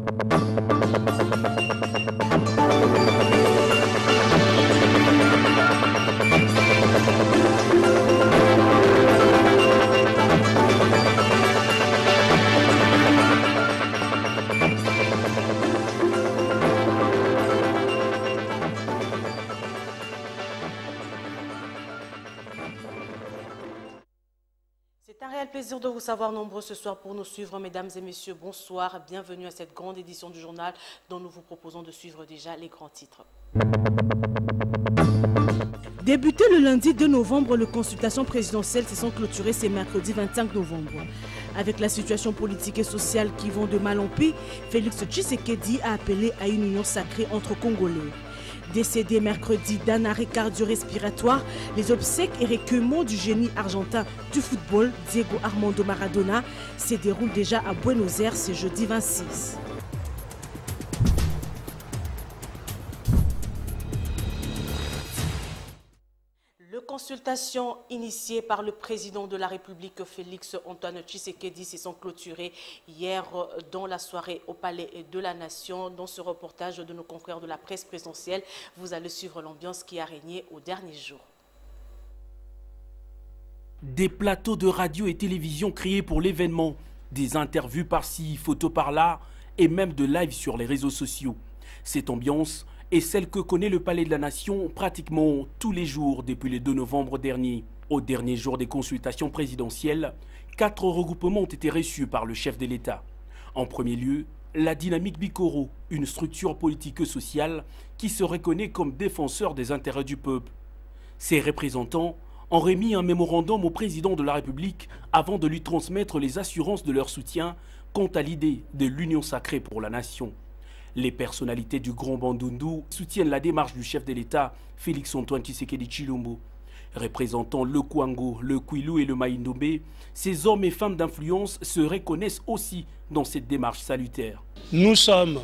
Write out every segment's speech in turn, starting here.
C'est un réel plaisir de vous savoir nombreux ce soir pour nous suivre. Mesdames et messieurs, bonsoir. Bienvenue à cette grande édition du journal dont nous vous proposons de suivre déjà les grands titres. Débuté le lundi 2 novembre, les consultations présidentielles se sont clôturées ce mercredi 25 novembre. Avec la situation politique et sociale qui vont de mal en pis, Félix Tshisekedi a appelé à une union sacrée entre Congolais. Décédé mercredi d'un arrêt cardio-respiratoire, les obsèques et recueillements du génie argentin du football, Diego Armando Maradona, se déroulent déjà à Buenos Aires ce jeudi 26. Les consultations initiées par le président de la République, Félix Antoine Tshisekedi, se sont clôturées hier dans la soirée au Palais de la Nation. Dans ce reportage de nos confrères de la presse présidentielle, vous allez suivre l'ambiance qui a régné aux derniers jours. Des plateaux de radio et télévision créés pour l'événement, des interviews par-ci, photos par-là et même de live sur les réseaux sociaux. Cette ambiance est celle que connaît le Palais de la Nation pratiquement tous les jours depuis le 2 novembre dernier. Au dernier jour des consultations présidentielles, 4 regroupements ont été reçus par le chef de l'État. En premier lieu, la Dynamique Bikoro, une structure politique et sociale qui se reconnaît comme défenseur des intérêts du peuple. Ses représentants ont remis un mémorandum au président de la République avant de lui transmettre les assurances de leur soutien quant à l'idée de l'union sacrée pour la nation. Les personnalités du Grand Bandundu soutiennent la démarche du chef de l'État, Félix Antoine Tshisekedi Tshilombo. Représentant le Kwango, le Kwilu et le Maïndomé, ces hommes et femmes d'influence se reconnaissent aussi dans cette démarche salutaire. Nous sommes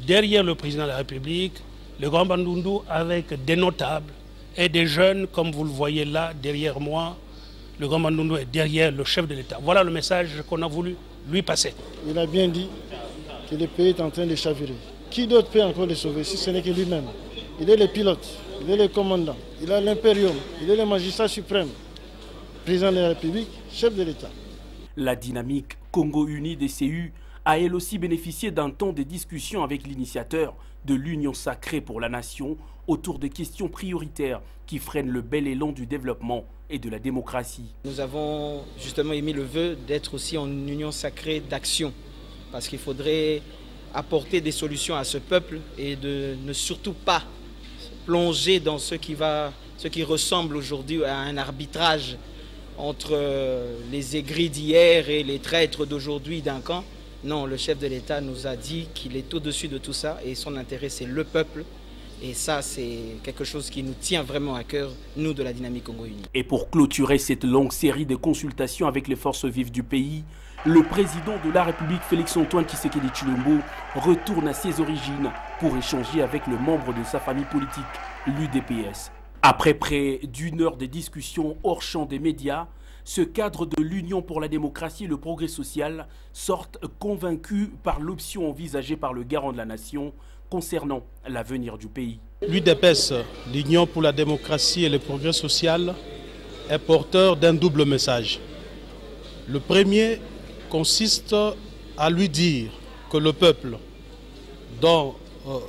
derrière le président de la République, le Grand Bandundu, avec des notables et des jeunes, comme vous le voyez là, derrière moi. Le Grand Bandundu est derrière le chef de l'État. Voilà le message qu'on a voulu lui passer. Il a bien dit que le pays est en train de chavirer. Qui d'autre peut encore le sauver si ce n'est que lui-même? Il est le pilote, il est le commandant, il a l'impérium, il est le magistrat suprême, président de la République, chef de l'État. La dynamique Congo Uni DCU a elle aussi bénéficié d'un temps de discussion avec l'initiateur de l'Union sacrée pour la nation autour des questions prioritaires qui freinent le bel élan du développement et de la démocratie. Nous avons justement émis le vœu d'être aussi en union sacrée d'action, parce qu'il faudrait apporter des solutions à ce peuple et de ne surtout pas plonger dans ce qui ressemble aujourd'hui à un arbitrage entre les aigris d'hier et les traîtres d'aujourd'hui d'un camp. Non, le chef de l'État nous a dit qu'il est au-dessus de tout ça et son intérêt c'est le peuple. Et ça, c'est quelque chose qui nous tient vraiment à cœur, nous de la Dynamique Congo Uni. Et pour clôturer cette longue série de consultations avec les forces vives du pays, le président de la République, Félix Antoine Tshisekedi Tshilombo, retourne à ses origines pour échanger avec le membre de sa famille politique, l'UDPS. Après près d'une heure de discussion hors champ des médias, ce cadre de l'Union pour la démocratie et le progrès social sortent convaincus par l'option envisagée par le garant de la nation concernant l'avenir du pays. L'UDPS, l'Union pour la démocratie et le progrès social, est porteur d'un double message. Le premier consiste à lui dire que le peuple, dont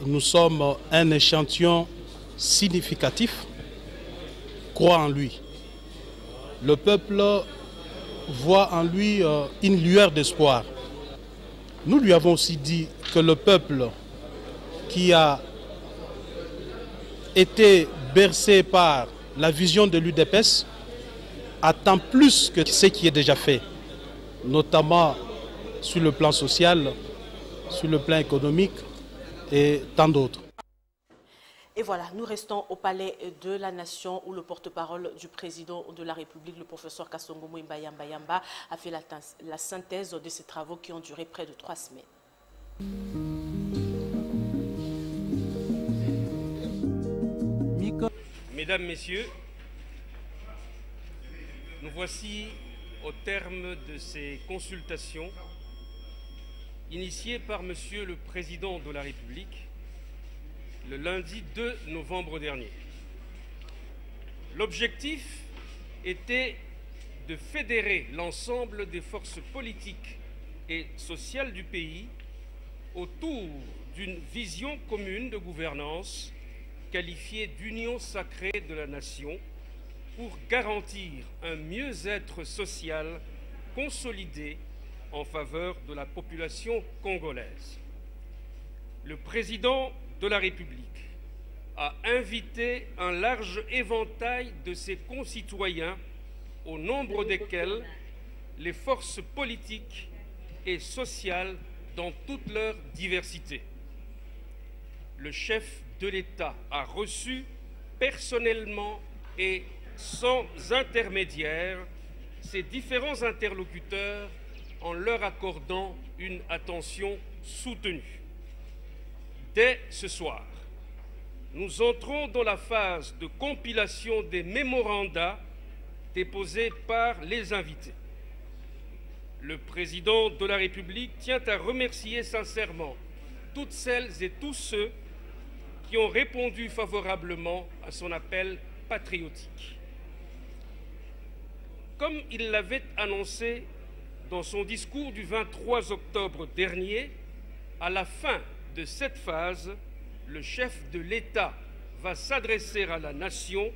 nous sommes un échantillon significatif, croit en lui. Le peuple voit en lui une lueur d'espoir. Nous lui avons aussi dit que le peuple qui a été bercé par la vision de l'UDPS attend plus que ce qui est déjà fait, notamment sur le plan social, sur le plan économique et tant d'autres. Et voilà, nous restons au Palais de la Nation où le porte-parole du président de la République, le professeur Kassongo Mouimba Yamba, a fait la synthèse de ces travaux qui ont duré près de 3 semaines. Mesdames, Messieurs, nous voici au terme de ces consultations initié par Monsieur le Président de la République le lundi 2 novembre dernier. L'objectif était de fédérer l'ensemble des forces politiques et sociales du pays autour d'une vision commune de gouvernance qualifiée d'union sacrée de la nation pour garantir un mieux-être social consolidé en faveur de la population congolaise. Le président de la République a invité un large éventail de ses concitoyens, au nombre desquels les forces politiques et sociales dans toute leur diversité. Le chef de l'État a reçu personnellement et sans intermédiaire ces différents interlocuteurs en leur accordant une attention soutenue. Dès ce soir, nous entrons dans la phase de compilation des mémorandats déposés par les invités. Le président de la République tient à remercier sincèrement toutes celles et tous ceux qui ont répondu favorablement à son appel patriotique. Comme il l'avait annoncé dans son discours du 23 octobre dernier, à la fin de cette phase, le chef de l'État va s'adresser à la nation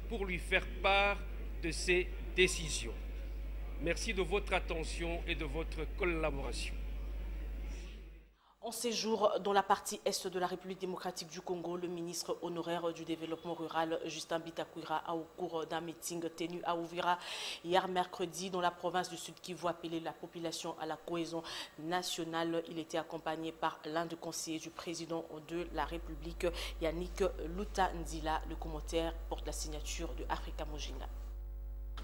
pour lui faire part de ses décisions. Merci de votre attention et de votre collaboration. En séjour dans la partie est de la République démocratique du Congo, le ministre honoraire du développement rural, Justin Bitakwira, a au cours d'un meeting tenu à Uvira hier mercredi dans la province du Sud-Kivu, appelé la population à la cohésion nationale. Il était accompagné par l'un des conseillers du président de la République, Yannick Luta-Ndila. Le commentaire porte la signature de Africa Mojinga.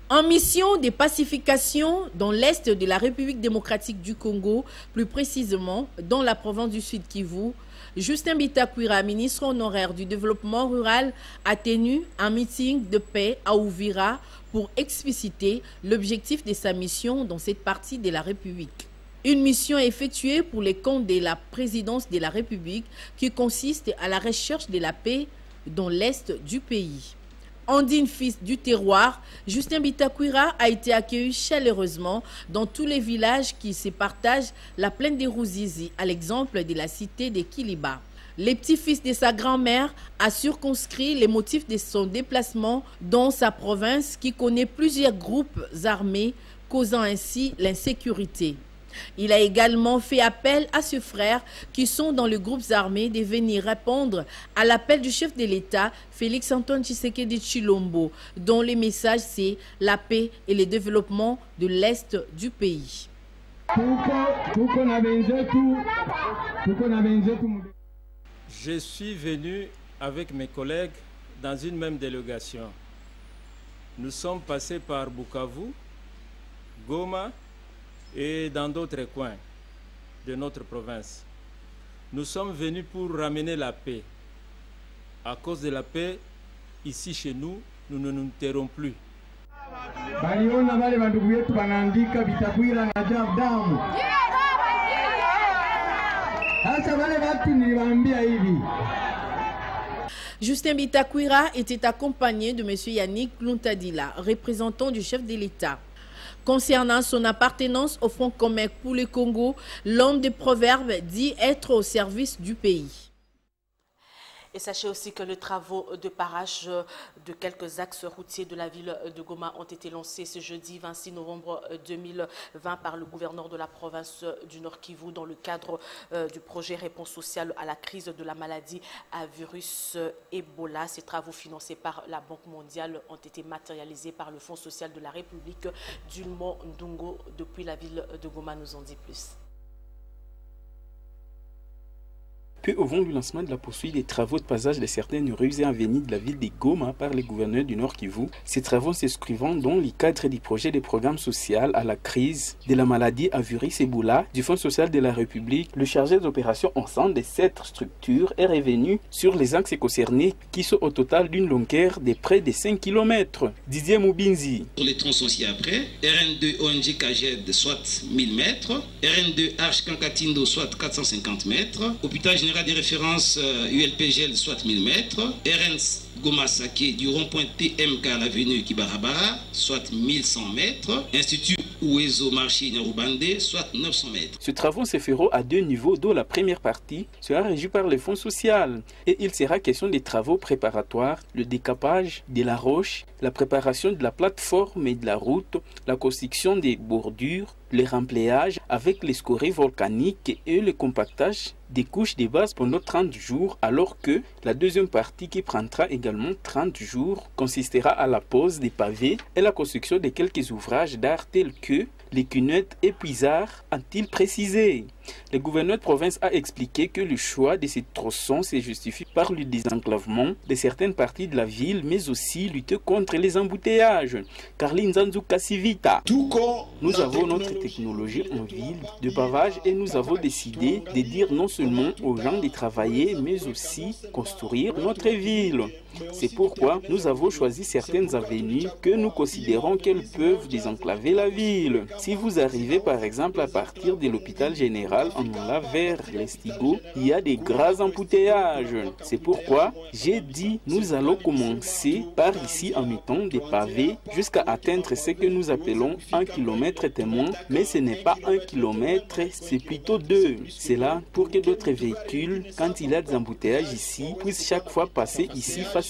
En mission de pacification dans l'est de la République démocratique du Congo, plus précisément dans la province du Sud-Kivu, Justin Bitakwira, ministre honoraire du développement rural, a tenu un meeting de paix à Uvira pour expliciter l'objectif de sa mission dans cette partie de la République. Une mission effectuée pour les comptes de la présidence de la République qui consiste à la recherche de la paix dans l'est du pays. Andine, fils du terroir, Justin Bitakwira a été accueilli chaleureusement dans tous les villages qui se partagent la plaine des Ruzizi, à l'exemple de la cité de Kiliba. Les petits-fils de sa grand-mère a circonscrit les motifs de son déplacement dans sa province qui connaît plusieurs groupes armés, causant ainsi l'insécurité. Il a également fait appel à ses frères qui sont dans les groupes armés de venir répondre à l'appel du chef de l'État, Félix Antoine Tshisekedi Tshilombo, dont le message c'est la paix et le développement de l'Est du pays. Je suis venu avec mes collègues dans une même délégation. Nous sommes passés par Bukavu, Goma, et dans d'autres coins de notre province. Nous sommes venus pour ramener la paix. À cause de la paix, ici chez nous, nous ne nous tairons plus. Justin Bitakwira était accompagné de M. Yannick Luta-Ndila, représentant du chef de l'État. Concernant son appartenance au Front commun pour le Congo, l'homme de proverbe dit être au service du pays. Et sachez aussi que les travaux de parage de quelques axes routiers de la ville de Goma ont été lancés ce jeudi 26 novembre 2020 par le gouverneur de la province du Nord Kivu dans le cadre du projet Réponse sociale à la crise de la maladie à virus Ebola. Ces travaux financés par la Banque mondiale ont été matérialisés par le Fonds social de la République d'Ulmo Ndungo depuis la ville de Goma, nous en dit plus. Peu avant le lancement de la poursuite des travaux de passage de certaines rues et avenues de la ville de Goma par les gouverneurs du Nord Kivu, ces travaux s'inscrivant dans le cadre du projet de programme social à la crise de la maladie à Virus-Ebola du Fonds social de la République, le chargé d'opération ensemble de cette structure est revenu sur les axes concernés qui sont au total d'une longueur de près de 5 km. Didier Moubinzi. Sur les tronçons ci-après, RN2 ONG KGED soit 1000 mètres, RN2 Arch Kankatindo soit 450 mètres, hôpital général de référence ULPGL soit 1000 mètres, RN Goma Sake du rond-point TMK à l'avenue Kibarabara soit 1100 mètres, Institut Ouezo Marché Narubande soit 900 mètres. Ce travaux se feront à 2 niveaux, dont la première partie sera régie par le Fonds social. Et il sera question des travaux préparatoires, le décapage de la roche, la préparation de la plateforme et de la route, la construction des bordures, le remplayage avec les scories volcaniques et le compactage des couches de base pendant 30 jours, alors que la deuxième partie qui prendra également 30 jours consistera à la pose des pavés et la construction de quelques ouvrages d'art tels que les cunettes et puisards, a-t-il précisé. Le gouverneur de province a expliqué que le choix de ces tronçons se justifie par le désenclavement de certaines parties de la ville, mais aussi lutter contre les embouteillages. Carline Zanzou Kassivita. Nous avons notre technologie en ville de pavage et nous avons décidé de dire non seulement aux gens de travailler, mais aussi construire notre ville. C'est pourquoi nous avons choisi certaines avenues que nous considérons qu'elles peuvent désenclaver la ville. Si vous arrivez par exemple à partir de l'hôpital général en allant vers l'Estigo, il y a des grands embouteillages. C'est pourquoi j'ai dit nous allons commencer par ici en mettant des pavés jusqu'à atteindre ce que nous appelons 1 km témoin, mais ce n'est pas 1 km, c'est plutôt 2. C'est là pour que d'autres véhicules, quand il y a des embouteillages ici, puissent chaque fois passer ici facilement.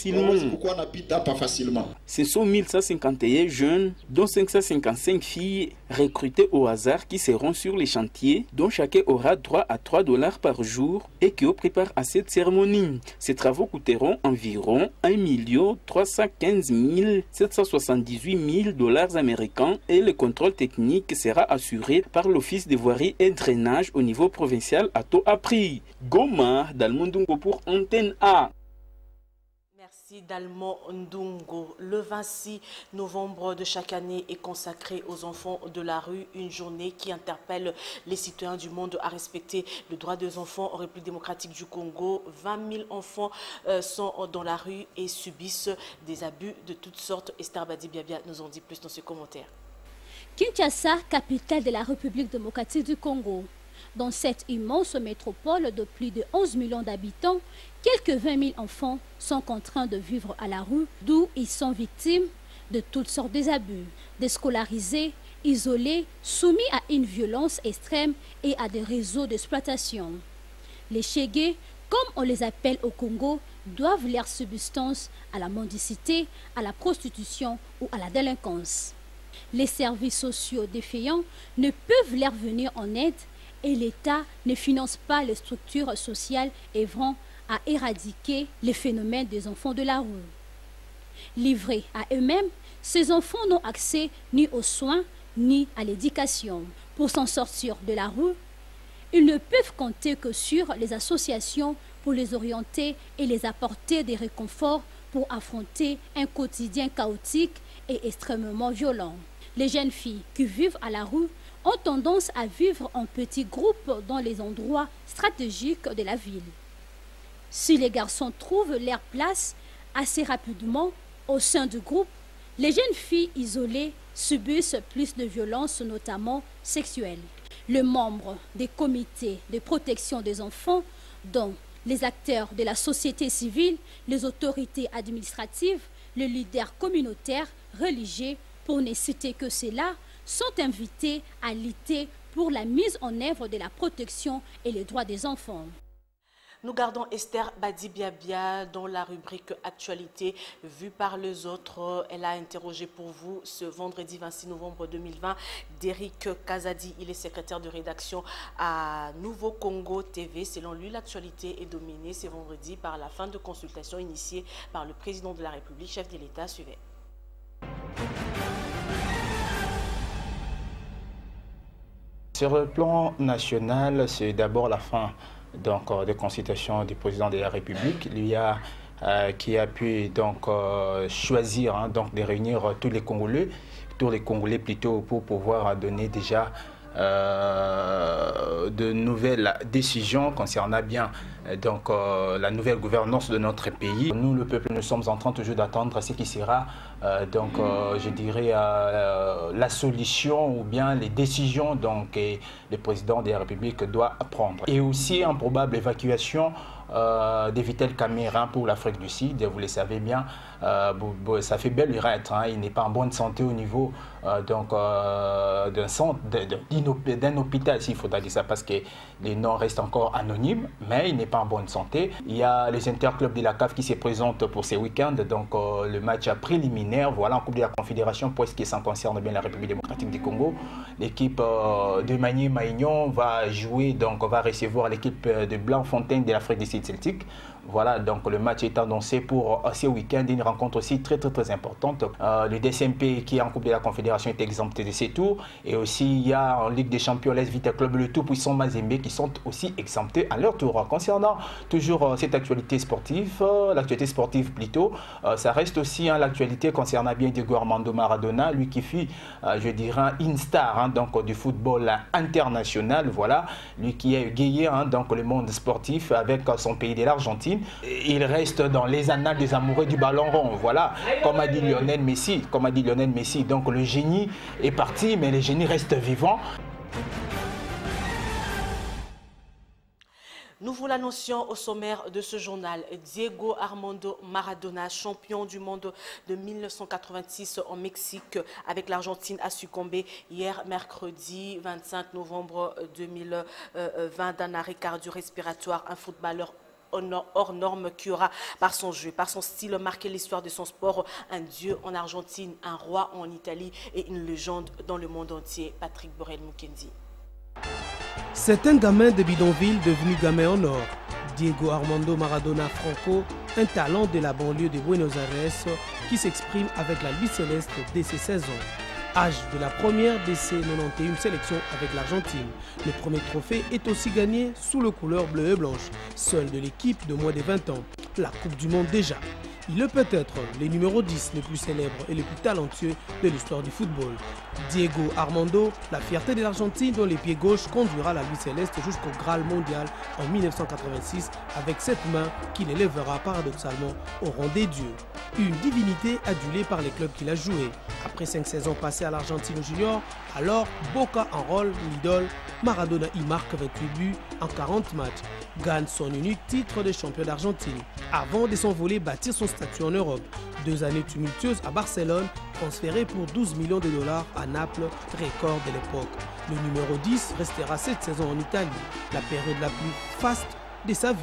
Ce sont 1151 jeunes, dont 555 filles recrutées au hasard qui seront sur les chantiers, dont chacun aura droit à $3 par jour et qui prépare à cette cérémonie. Ces travaux coûteront environ 1 315 778 000 $ américains et le contrôle technique sera assuré par l'Office des voiries et drainage au niveau provincial à taux appris. Goma, Dalmondungo pour Antenne A. Merci Dalmo Ndungo. Le 26 novembre de chaque année est consacré aux enfants de la rue, une journée qui interpelle les citoyens du monde à respecter le droit des enfants en République démocratique du Congo. 20 000 enfants sont dans la rue et subissent des abus de toutes sortes. Esther Badi-Biabia nous en dit plus dans ce commentaire. Kinshasa, capitale de la République démocratique du Congo. Dans cette immense métropole de plus de 11 millions d'habitants, quelques 20 000 enfants sont contraints de vivre à la rue, d'où ils sont victimes de toutes sortes d'abus, déscolarisés, isolés, soumis à une violence extrême et à des réseaux d'exploitation. Les Chégués, comme on les appelle au Congo, doivent leur subsistance à la mendicité, à la prostitution ou à la délinquance. Les services sociaux défaillants ne peuvent leur venir en aide et l'État ne finance pas les structures sociales œuvrant à éradiquer les phénomènes des enfants de la rue. Livrés à eux-mêmes, ces enfants n'ont accès ni aux soins ni à l'éducation. Pour s'en sortir de la rue, ils ne peuvent compter que sur les associations pour les orienter et les apporter des réconforts pour affronter un quotidien chaotique et extrêmement violent. Les jeunes filles qui vivent à la rue ont tendance à vivre en petits groupes dans les endroits stratégiques de la ville. Si les garçons trouvent leur place assez rapidement au sein du groupe, les jeunes filles isolées subissent plus de violences, notamment sexuelles. Les membres des comités de protection des enfants, dont les acteurs de la société civile, les autorités administratives, les leaders communautaires, religieux, pour ne citer que cela, sont invités à lutter pour la mise en œuvre de la protection et les droits des enfants. Nous gardons Esther Badi-Biabia dans la rubrique Actualité vue par les autres. Elle a interrogé pour vous ce vendredi 26 novembre 2020 d'Éric Kazadi. Il est secrétaire de rédaction à Nouveau Congo TV. Selon lui, l'actualité est dominée ce vendredi par la fin de consultation initiée par le président de la République, chef de l'État. Suivez. Sur le plan national, c'est d'abord la fin donc, de consultation du président de la République, qui a pu donc choisir donc, de réunir tous les Congolais plutôt, pour pouvoir donner déjà de nouvelles décisions concernant bien donc, la nouvelle gouvernance de notre pays. Nous, le peuple, nous sommes en train toujours d'attendre ce qui sera donc, je dirais, la solution ou bien les décisions donc, que le président de la République doit prendre. Et aussi une probable évacuation des Vital Cameroun pour l'Afrique du Sud. Vous le savez bien, ça fait belle lurette. Il n'est pas en bonne santé au niveau d'un hôpital, s'il faudra dire ça, parce que les noms restent encore anonymes, mais il n'est pas en bonne santé. Il y a les interclubs de la CAF qui se présentent pour ces week-ends, donc le match préliminaire, voilà, en Coupe de la Confédération, pour ce qui s'en concerne bien la République démocratique du Congo. L'équipe de Magny-Maignan va jouer, donc va recevoir l'équipe de Blanc-Fontaine de l'Afrique du Sud Celtique. Voilà, donc le match est annoncé pour ce week-end, une rencontre aussi très importante. Le DCMP qui est en Coupe de la Confédération est exempté de ces tours. Et aussi, il y a en Ligue des Champions, l'Est Vita Club, le tout-puissant Mazembe qui sont aussi exemptés à leur tour. Concernant toujours cette actualité sportive, plutôt, ça reste aussi l'actualité concernant bien Diego Armando Maradona, lui qui fut, je dirais, une star donc, du football international. Voilà, lui qui a égayé donc, le monde sportif avec son pays de l'Argentine. Il reste dans les annales des amoureux du ballon rond. Voilà, comme a dit Lionel Messi. Donc le génie est parti, mais le génie reste vivant. Nous vous l'annoncions au sommaire de ce journal. Diego Armando Maradona, champion du monde de 1986 en Mexique avec l'Argentine, a succombé hier mercredi 25 novembre 2020 d'un arrêt cardio-respiratoire. Un footballeur hors norme qui aura, par son jeu, par son style, marqué l'histoire de son sport. Un dieu en Argentine, un roi en Italie et une légende dans le monde entier. Patrick Borel-Mukendi. C'est un gamin de bidonville devenu gamin en or. Diego Armando Maradona Franco, un talent de la banlieue de Buenos Aires qui s'exprime avec la Louis Céleste dès ses 16 ans. Âge de la première de ses 91 sélections avec l'Argentine. Le premier trophée est aussi gagné sous le couleur bleu et blanche, seul de l'équipe de moins de 20 ans. La Coupe du Monde déjà. Il est peut-être le numéro 10 le plus célèbre et le plus talentueux de l'histoire du football. Diego Armando, la fierté de l'Argentine dont les pieds gauches conduira la Louis Céleste jusqu'au Graal mondial en 1986 avec cette main qui l'élèvera paradoxalement au rang des dieux. Une divinité adulée par les clubs qu'il a joués. Après 5 saisons passées à l'Argentine junior, alors Boca enrôle l'idole. Maradona y marque 28 buts en 40 matchs. Gagne son unique titre de champion d'Argentine avant de s'envoler bâtir son statut en Europe. 2 années tumultueuses à Barcelone, transféré pour 12 millions de dollars à Naples, record de l'époque. Le numéro 10 restera 7 saisons en Italie, la période la plus faste de sa vie.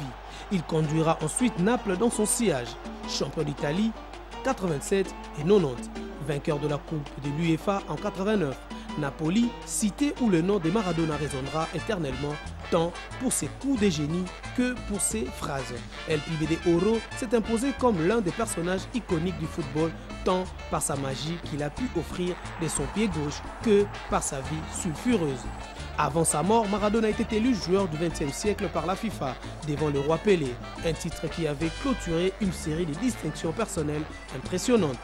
Il conduira ensuite Naples dans son sillage. Champion d'Italie 87 et 90, vainqueur de la Coupe de l'UEFA en 89. Napoli, cité où le nom de Maradona résonnera éternellement, tant pour ses coups de génie que pour ses phrases. El Pibe de Oro s'est imposé comme l'un des personnages iconiques du football, tant par sa magie qu'il a pu offrir de son pied gauche que par sa vie sulfureuse. Avant sa mort, Maradona était élu joueur du XXe siècle par la FIFA, devant le roi Pelé, un titre qui avait clôturé une série de distinctions personnelles impressionnantes.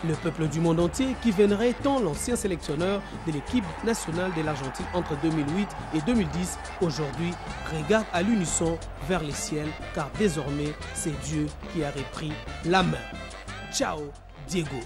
Le peuple du monde entier qui vénérait tant l'ancien sélectionneur de l'équipe nationale de l'Argentine entre 2008 et 2010, aujourd'hui regarde à l'unisson vers les ciels car désormais c'est Dieu qui a repris la main. Ciao Diego.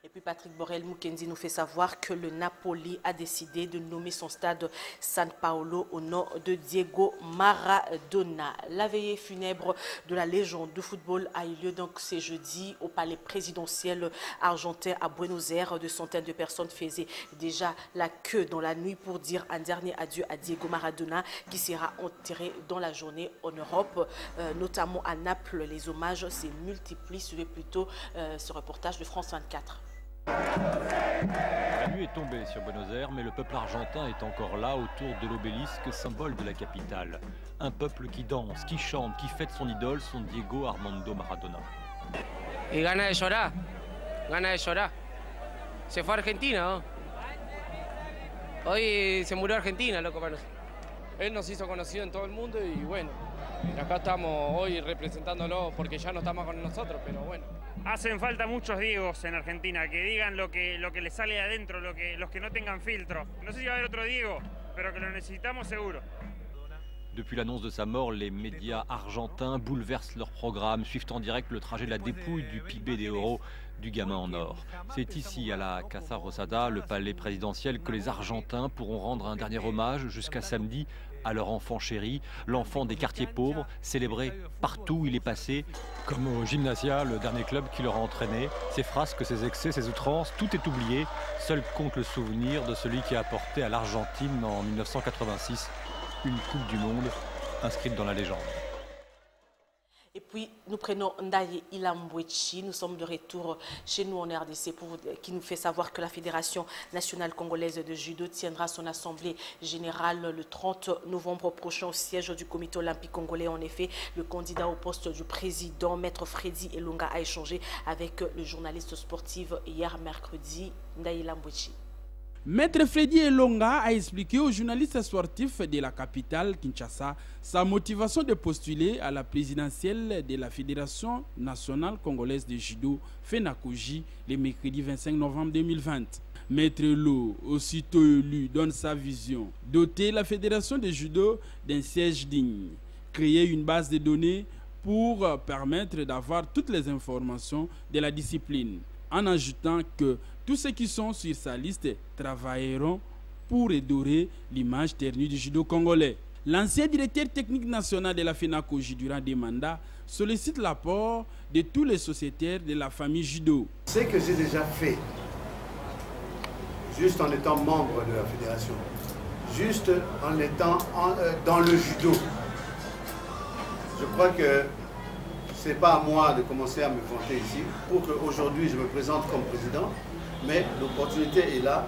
Et puis Patrick Borel-Mukendi nous fait savoir que le Napoli a décidé de nommer son stade San Paolo au nom de Diego Maradona. La veillée funèbre de la légende du football a eu lieu donc ce jeudi au palais présidentiel argentin à Buenos Aires. De centaines de personnes faisaient déjà la queue dans la nuit pour dire un dernier adieu à Diego Maradona qui sera enterré dans la journée en Europe, notamment à Naples. Les hommages se multiplient. Suivez plutôt ce reportage de France 24. La nuit est tombée sur Buenos Aires, mais le peuple argentin est encore là autour de l'obélisque, symbole de la capitale. Un peuple qui danse, qui chante, qui fête son idole, son Diego Armando Maradona. Y gana de llorar, gana de llorar. Se fue a Argentina, ¿no? Hoy se murió Argentina, loco, para nosotros. él nos hizo conocido en todo el mundo y bueno, acá estamos hoy representándolo porque ya no está más con nosotros, pero bueno. Hacen falta muchos Diegos en Argentina, que digan lo que les sale de adentro, los que no tengan filtro. No sé si va a haber otro Diego, pero que lo necesitamos seguro. Depuis l'annonce de sa mort, les médias argentins bouleversent leur programme, suivent en direct le trajet de la dépouille du Pibe de Oro, du gamin en or. C'est ici, à la Casa Rosada, le palais présidentiel, que les Argentins pourront rendre un dernier hommage jusqu'à samedi à leur enfant chéri, l'enfant des quartiers pauvres, célébré partout où il est passé. Comme au Gimnasia, le dernier club qui leur a entraîné. Ses frasques, ses excès, ses outrances, tout est oublié. Seul compte le souvenir de celui qui a apporté à l'Argentine en 1986 une Coupe du Monde inscrite dans la légende. Et puis, nous prenons Ndaye Ilambwechi. Nous sommes de retour chez nous en RDC qui nous fait savoir que la Fédération nationale congolaise de judo tiendra son assemblée générale le 30 novembre prochain au siège du comité olympique congolais. En effet, le candidat au poste du président, Maître Freddy Elonga, a échangé avec le journaliste sportif hier mercredi. Ndaye Ilambwechi. Maître Freddy Elonga a expliqué aux journalistes sportifs de la capitale, Kinshasa, sa motivation de postuler à la présidentielle de la Fédération nationale congolaise de judo, FENACOJI, le mercredi 25 novembre 2020. Maître Lo, aussitôt élu, donne sa vision: doter la Fédération de judo d'un siège digne, créer une base de données pour permettre d'avoir toutes les informations de la discipline, en ajoutant que tous ceux qui sont sur sa liste travailleront pour redorer l'image ternie du judo congolais. L'ancien directeur technique national de la FENACOJI durant des mandats sollicite l'apport de tous les sociétaires de la famille judo. Ce que j'ai déjà fait, juste en étant membre de la fédération, juste en étant dans le judo, je crois que ce n'est pas à moi de commencer à me vanter ici pour qu'aujourd'hui je me présente comme président. Mais l'opportunité est là.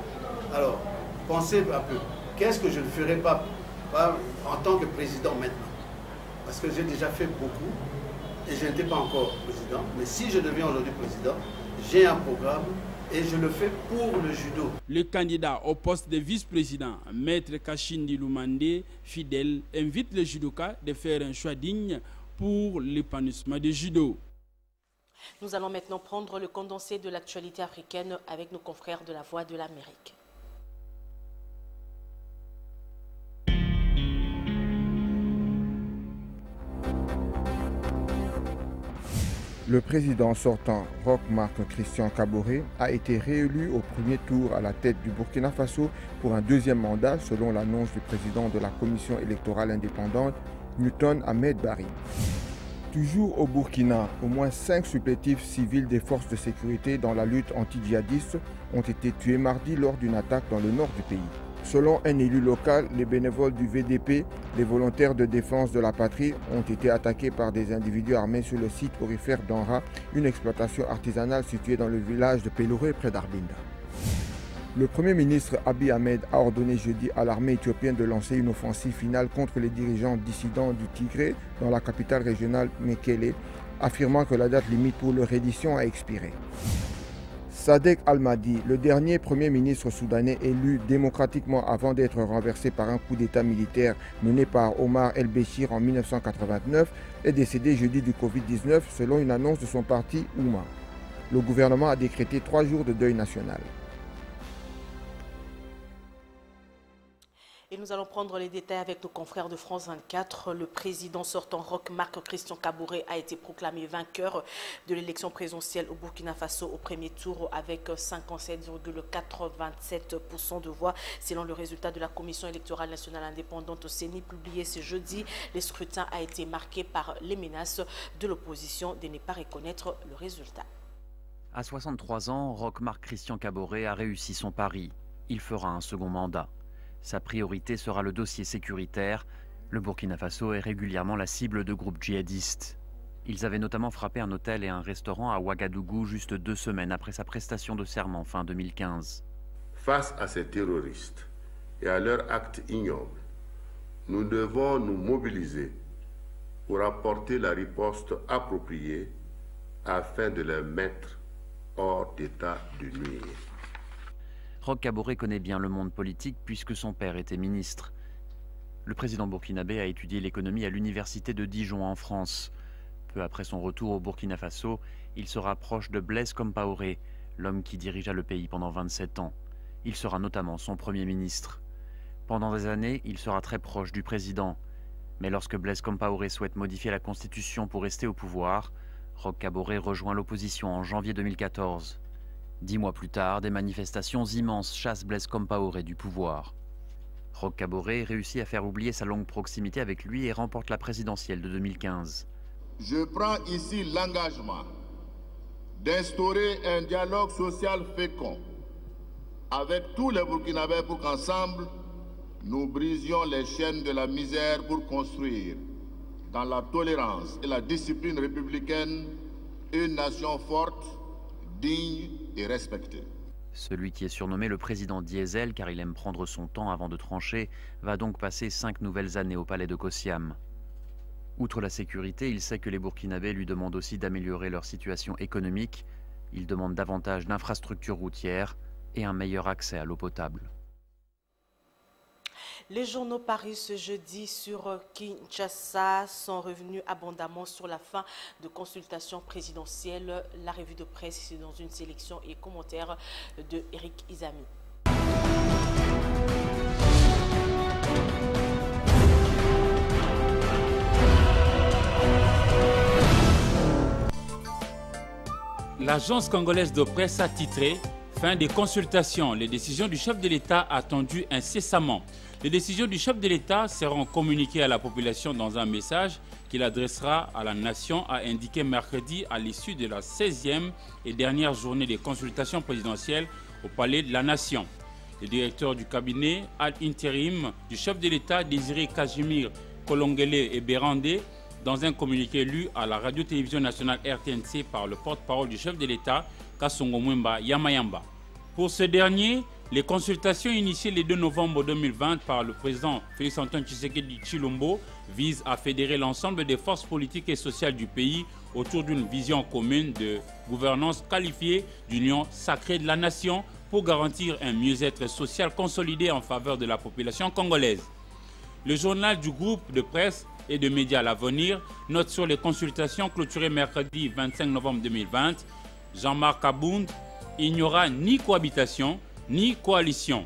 Alors, pensez un peu. Qu'est-ce que je ne ferai pas en tant que président maintenant? Parce que j'ai déjà fait beaucoup et je n'étais pas encore président. Mais si je deviens aujourd'hui président, j'ai un programme et je le fais pour le judo. Le candidat au poste de vice-président, Maître Kashindi Lumande, fidèle, invite les judokas de faire un choix digne pour l'épanouissement du judo. Nous allons maintenant prendre le condensé de l'actualité africaine avec nos confrères de la Voix de l'Amérique. Le président sortant, Roch-Marc Christian Kaboré, a été réélu au premier tour à la tête du Burkina Faso pour un deuxième mandat, selon l'annonce du président de la commission électorale indépendante, Newton Ahmed Barry. Toujours au Burkina, au moins 5 supplétifs civils des forces de sécurité dans la lutte anti-djihadiste ont été tués mardi lors d'une attaque dans le nord du pays. Selon un élu local, les bénévoles du VDP, les volontaires de défense de la patrie, ont été attaqués par des individus armés sur le site aurifère d'Anra, une exploitation artisanale située dans le village de Peloré près d'Arbinda. Le Premier ministre Abiy Ahmed a ordonné jeudi à l'armée éthiopienne de lancer une offensive finale contre les dirigeants dissidents du Tigré dans la capitale régionale Mekele, affirmant que la date limite pour leur reddition a expiré. Sadek Al-Mahdi, le dernier Premier ministre soudanais élu démocratiquement avant d'être renversé par un coup d'État militaire mené par Omar El-Béchir en 1989, est décédé jeudi du Covid-19 selon une annonce de son parti Ouma. Le gouvernement a décrété 3 jours de deuil national. Et nous allons prendre les détails avec nos confrères de France 24. Le président sortant Roch-Marc Christian Kaboré a été proclamé vainqueur de l'élection présidentielle au Burkina Faso au premier tour avec 57,87% de voix. Selon le résultat de la Commission électorale nationale indépendante au CENI publié ce jeudi, le scrutin a été marqué par les menaces de l'opposition de ne pas reconnaître le résultat. À 63 ans, Roch-Marc Christian Kaboré a réussi son pari. Il fera un second mandat. Sa priorité sera le dossier sécuritaire. Le Burkina Faso est régulièrement la cible de groupes djihadistes. Ils avaient notamment frappé un hôtel et un restaurant à Ouagadougou juste 2 semaines après sa prestation de serment fin 2015. Face à ces terroristes et à leurs actes ignobles, nous devons nous mobiliser pour apporter la riposte appropriée afin de les mettre hors d'état de nuire. Roch Kaboré connaît bien le monde politique puisque son père était ministre. Le président burkinabé a étudié l'économie à l'université de Dijon en France. Peu après son retour au Burkina Faso, il se rapproche de Blaise Compaoré, l'homme qui dirigea le pays pendant 27 ans. Il sera notamment son Premier ministre. Pendant des années, il sera très proche du président. Mais lorsque Blaise Compaoré souhaite modifier la Constitution pour rester au pouvoir, Roch Kaboré rejoint l'opposition en janvier 2014. 10 mois plus tard, des manifestations immenses chassent Blaise Compaoré du pouvoir. Roch Kaboré réussit à faire oublier sa longue proximité avec lui et remporte la présidentielle de 2015. Je prends ici l'engagement d'instaurer un dialogue social fécond avec tous les Burkinabés pour qu'ensemble, nous brisions les chaînes de la misère pour construire, dans la tolérance et la discipline républicaine, une nation forte, digne et respectée. Celui qui est surnommé le président Diesel, car il aime prendre son temps avant de trancher, va donc passer 5 nouvelles années au palais de Kossiam. Outre la sécurité, il sait que les Burkinabés lui demandent aussi d'améliorer leur situation économique. Il demande davantage d'infrastructures routières et un meilleur accès à l'eau potable. Les journaux parus ce jeudi sur Kinshasa sont revenus abondamment sur la fin de consultation présidentielle. La revue de presse, c'est dans une sélection et commentaires de Eric Izami. L'agence congolaise de presse a titré « Fin des consultations, les décisions du chef de l'État attendues incessamment ». Les décisions du chef de l'État seront communiquées à la population dans un message qu'il adressera à la nation, a indiqué mercredi à l'issue de la 16e et dernière journée des consultations présidentielles au Palais de la Nation. Le directeur du cabinet à l'intérim du chef de l'État, Désiré Kazimir Kolongele et Bérandé, dans un communiqué lu à la radio-télévision nationale RTNC par le porte-parole du chef de l'État, Kasongo Mwemba Yamayamba. Pour ce dernier, les consultations initiées le 2 novembre 2020 par le président Félix-Antoine Tshisekedi Tshilombo visent à fédérer l'ensemble des forces politiques et sociales du pays autour d'une vision commune de gouvernance qualifiée d'union sacrée de la nation pour garantir un mieux-être social consolidé en faveur de la population congolaise. Le journal du groupe de presse et de médias L'Avenir note sur les consultations clôturées mercredi 25 novembre 2020, Jean-Marc Abound, il n'y aura ni cohabitation ni coalition.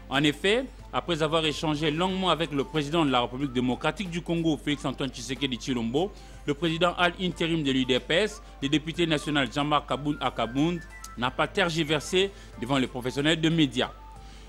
En effet, après avoir échangé longuement avec le président de la République démocratique du Congo, Félix-Antoine Tshisekedi Tshilombo, le président à l'intérim de l'UDPS, le député national Jean-Marc Akabound n'a pas tergiversé devant les professionnels de médias.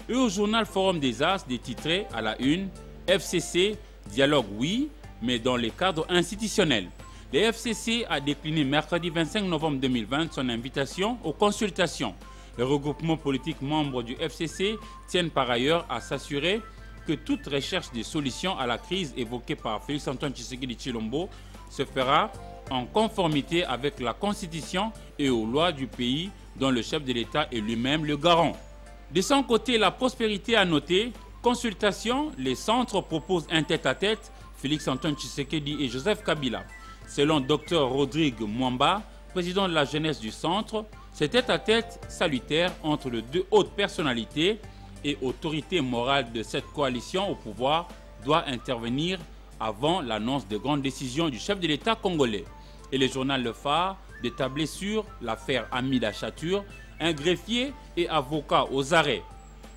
Et au journal Forum des As, détitré à la une, FCC, dialogue oui, mais dans les cadres institutionnels. Le FCC a décliné mercredi 25 novembre 2020 son invitation aux consultations. Les regroupements politiques membres du FCC tiennent par ailleurs à s'assurer que toute recherche de solutions à la crise évoquée par Félix-Antoine Tshisekedi Tshilombo se fera en conformité avec la Constitution et aux lois du pays dont le chef de l'État est lui-même le garant. De son côté, la prospérité a noté consultation, les centres proposent un tête-à-tête, Félix-Antoine Tshisekedi et Joseph Kabila. Selon Dr Rodrigue Mwamba, président de la jeunesse du centre, ce tête-à-tête salutaire entre les deux hautes personnalités et autorités morales de cette coalition au pouvoir doit intervenir avant l'annonce de grandes décisions du chef de l'État congolais. Et le journal Le Phare détablait sur l'affaire Amida Chatur, un greffier et avocat aux arrêts.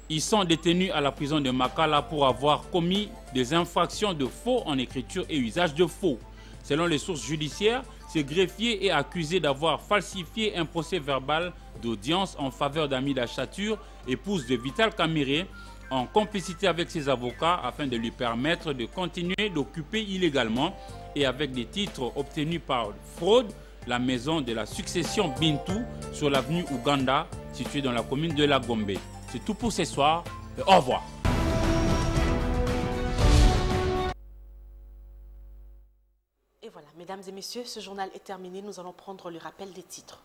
Ils sont détenus à la prison de Makala pour avoir commis des infractions de faux en écriture et usage de faux. Selon les sources judiciaires, ce greffier est accusé d'avoir falsifié un procès verbal d'audience en faveur d'Amida Chatur, épouse de Vital Kamerhe, en complicité avec ses avocats afin de lui permettre de continuer d'occuper illégalement et avec des titres obtenus par fraude la maison de la succession Bintou sur l'avenue Ouganda, située dans la commune de La Gombe. C'est tout pour ce soir et au revoir. Et voilà, mesdames et messieurs, ce journal est terminé. Nous allons prendre le rappel des titres.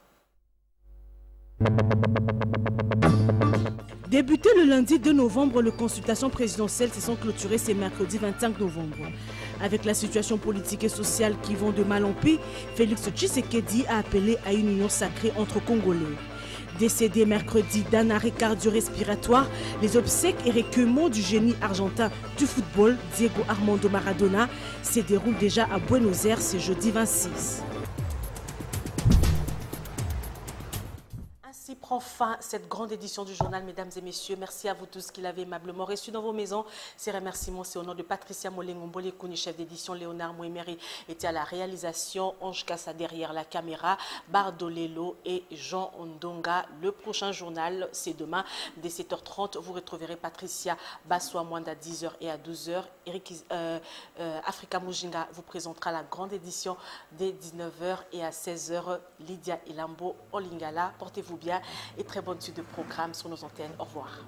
Débuté le lundi 2 novembre, les consultations présidentielles se sont clôturées ce mercredi 25 novembre. Avec la situation politique et sociale qui vont de mal en pis, Félix Tshisekedi a appelé à une union sacrée entre Congolais. Décédé mercredi d'un arrêt cardio-respiratoire, les obsèques et recueillements du génie argentin du football, Diego Armando Maradona, se déroulent déjà à Buenos Aires ce jeudi 26. Ainsi prend fin cette grande édition du journal, mesdames et messieurs. Merci à vous tous qui l'avez aimablement reçu dans vos maisons. Ces remerciements, c'est au nom de Patricia Molengombole Kouni, chef d'édition, Léonard Mouemeri était à la réalisation, Ange Kassa derrière la caméra, Bardolelo et Jean Ondonga. Le prochain journal, c'est demain, dès 7h30. Vous retrouverez Patricia Basso-Amwanda à 10h et à 12h. Africa Mujinga vous présentera la grande édition dès 19h et à 16h. Lydia Ilambo Olingala. Portez-vous bien et très bonne suite de programme sur nos antennes. Au revoir.